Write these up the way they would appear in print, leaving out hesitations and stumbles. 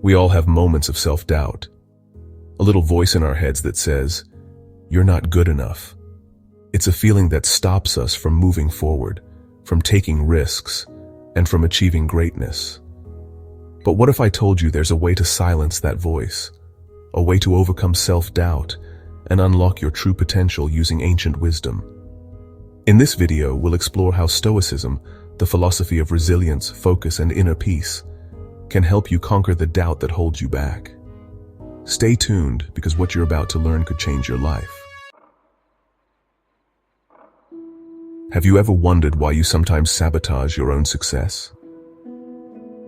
We all have moments of self-doubt. A little voice in our heads that says, "You're not good enough." It's a feeling that stops us from moving forward, from taking risks, and from achieving greatness. But what if I told you there's a way to silence that voice, a way to overcome self-doubt and unlock your true potential using ancient wisdom? In this video, we'll explore how Stoicism, the philosophy of resilience, focus, and inner peace, can help you conquer the doubt that holds you back. Stay tuned, because what you're about to learn could change your life. Have you ever wondered why you sometimes sabotage your own success?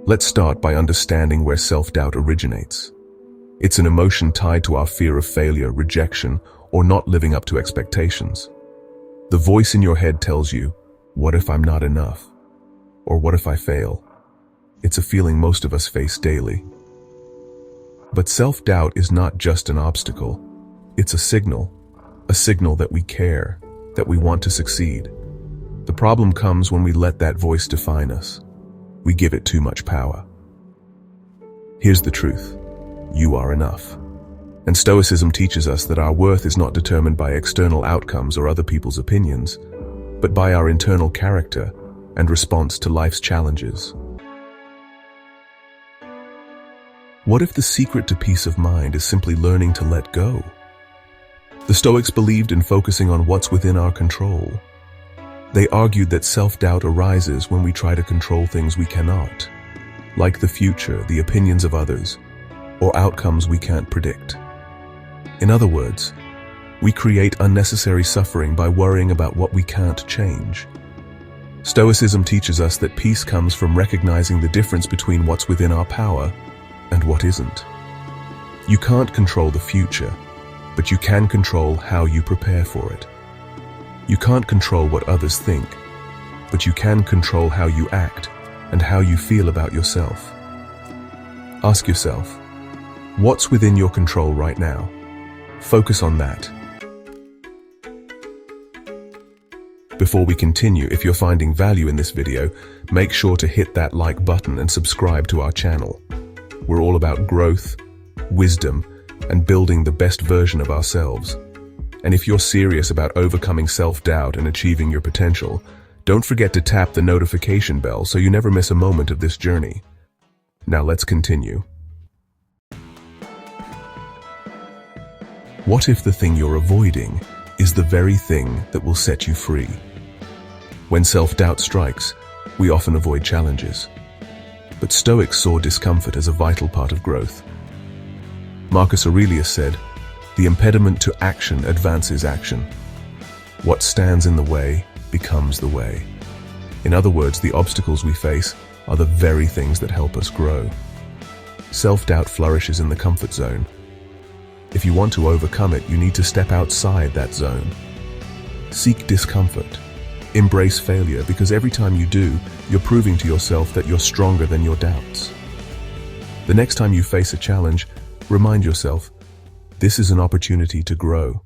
Let's start by understanding where self-doubt originates. It's an emotion tied to our fear of failure, rejection, or not living up to expectations. The voice in your head tells you, "What if I'm not enough?" Or "What if I fail?" It's a feeling most of us face daily. But self-doubt is not just an obstacle. It's a signal that we care, that we want to succeed. The problem comes when we let that voice define us. We give it too much power. Here's the truth. You are enough. And Stoicism teaches us that our worth is not determined by external outcomes or other people's opinions, but by our internal character and response to life's challenges. What if the secret to peace of mind is simply learning to let go? The Stoics believed in focusing on what's within our control. They argued that self-doubt arises when we try to control things we cannot, like the future, the opinions of others, or outcomes we can't predict. In other words, we create unnecessary suffering by worrying about what we can't change. Stoicism teaches us that peace comes from recognizing the difference between what's within our power and what isn't. You can't control the future, but you can control how you prepare for it. You can't control what others think, but you can control how you act and how you feel about yourself. Ask yourself, what's within your control right now? Focus on that. Before we continue, if you're finding value in this video, make sure to hit that like button and subscribe to our channel. We're all about growth, wisdom, and building the best version of ourselves. And if you're serious about overcoming self-doubt and achieving your potential, don't forget to tap the notification bell so you never miss a moment of this journey. Now let's continue. What if the thing you're avoiding is the very thing that will set you free? When self-doubt strikes, we often avoid challenges. But Stoics saw discomfort as a vital part of growth. Marcus Aurelius said, "The impediment to action advances action. What stands in the way becomes the way." In other words, the obstacles we face are the very things that help us grow. Self-doubt flourishes in the comfort zone. If you want to overcome it, you need to step outside that zone. Seek discomfort. Embrace failure, because every time you do, you're proving to yourself that you're stronger than your doubts. The next time you face a challenge, remind yourself, this is an opportunity to grow.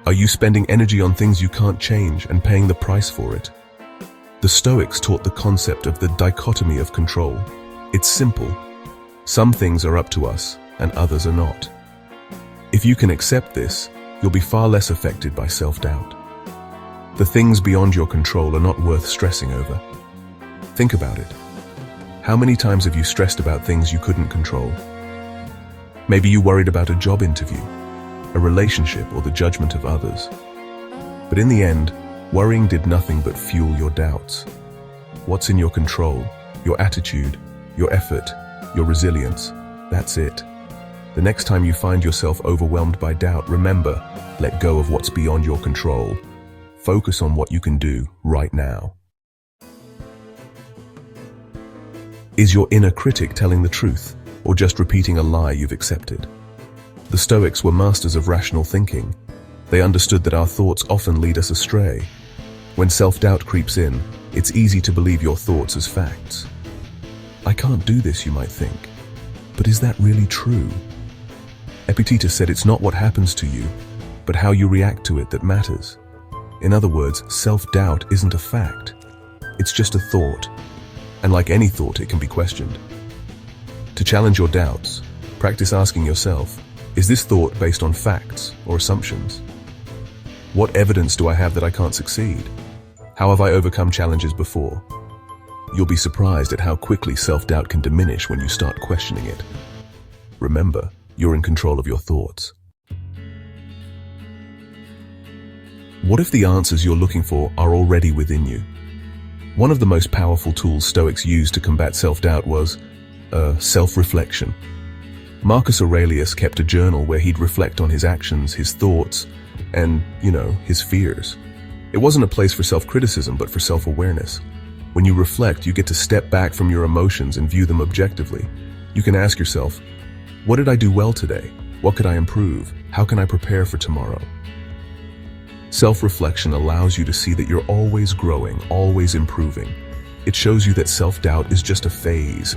Are you spending energy on things you can't change and paying the price for it? The Stoics taught the concept of the dichotomy of control. It's simple. Some things are up to us and others are not. If you can accept this, you'll be far less affected by self-doubt. The things beyond your control are not worth stressing over. Think about it. How many times have you stressed about things you couldn't control? Maybe you worried about a job interview, a relationship, or the judgment of others. But in the end, worrying did nothing but fuel your doubts. What's in your control? Your attitude, your effort, your resilience. That's it. The next time you find yourself overwhelmed by doubt, remember, let go of what's beyond your control. Focus on what you can do right now. Is your inner critic telling the truth, or just repeating a lie you've accepted? The Stoics were masters of rational thinking. They understood that our thoughts often lead us astray. When self-doubt creeps in, it's easy to believe your thoughts as facts. I can't do this, you might think. But is that really true? Epictetus said it's not what happens to you, but how you react to it that matters. In other words, self-doubt isn't a fact. It's just a thought. And like any thought, it can be questioned. To challenge your doubts, practice asking yourself, is this thought based on facts or assumptions? What evidence do I have that I can't succeed? How have I overcome challenges before? You'll be surprised at how quickly self-doubt can diminish when you start questioning it. Remember, you're in control of your thoughts. What if the answers you're looking for are already within you? One of the most powerful tools Stoics used to combat self-doubt was self-reflection. Marcus Aurelius kept a journal where he'd reflect on his actions, his thoughts, and, his fears. It wasn't a place for self-criticism, but for self-awareness. When you reflect, you get to step back from your emotions and view them objectively. You can ask yourself, what did I do well today? What could I improve? How can I prepare for tomorrow? Self-reflection allows you to see that you're always growing, always improving. It shows you that self-doubt is just a phase.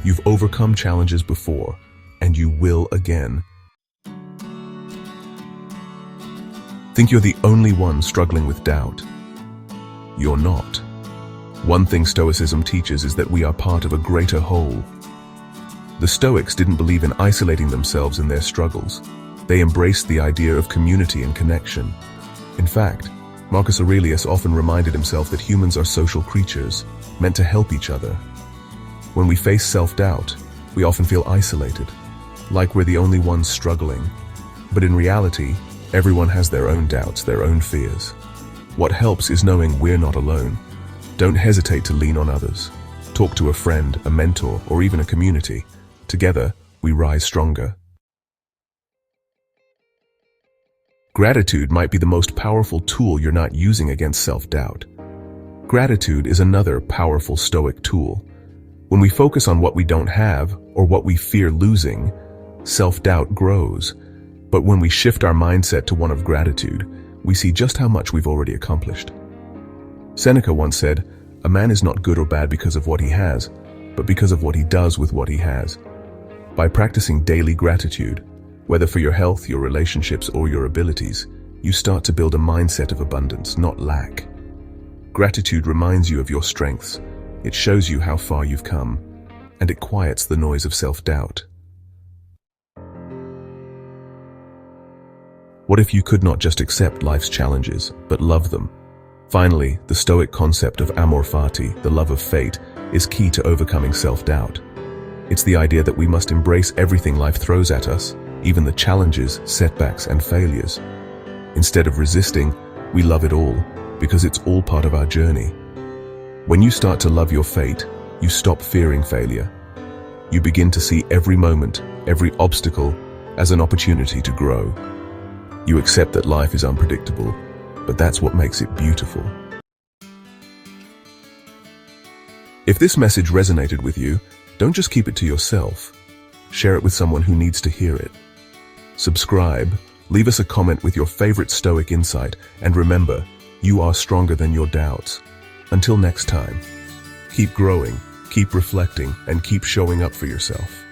You've overcome challenges before, and you will again. Think you're the only one struggling with doubt? You're not. One thing Stoicism teaches is that we are part of a greater whole. The Stoics didn't believe in isolating themselves in their struggles. They embraced the idea of community and connection. In fact, Marcus Aurelius often reminded himself that humans are social creatures, meant to help each other. When we face self-doubt, we often feel isolated, like we're the only ones struggling. But in reality, everyone has their own doubts, their own fears. What helps is knowing we're not alone. Don't hesitate to lean on others. Talk to a friend, a mentor, or even a community. Together, we rise stronger. Gratitude might be the most powerful tool you're not using against self-doubt. Gratitude is another powerful Stoic tool. When we focus on what we don't have or what we fear losing, self-doubt grows. But when we shift our mindset to one of gratitude, we see just how much we've already accomplished. Seneca once said, "A man is not good or bad because of what he has, but because of what he does with what he has." By practicing daily gratitude, whether for your health, your relationships, or your abilities, you start to build a mindset of abundance, not lack. Gratitude reminds you of your strengths. It shows you how far you've come, and it quiets the noise of self-doubt. What if you could not just accept life's challenges, but love them? Finally, the Stoic concept of Amor Fati, the love of fate, is key to overcoming self-doubt. It's the idea that we must embrace everything life throws at us, even the challenges, setbacks, and failures. Instead of resisting, we love it all, because it's all part of our journey. When you start to love your fate, you stop fearing failure. You begin to see every moment, every obstacle, as an opportunity to grow. You accept that life is unpredictable, but that's what makes it beautiful. If this message resonated with you, don't just keep it to yourself. Share it with someone who needs to hear it. Subscribe, leave us a comment with your favorite Stoic insight, and remember, you are stronger than your doubts. Until next time, keep growing, keep reflecting, and keep showing up for yourself.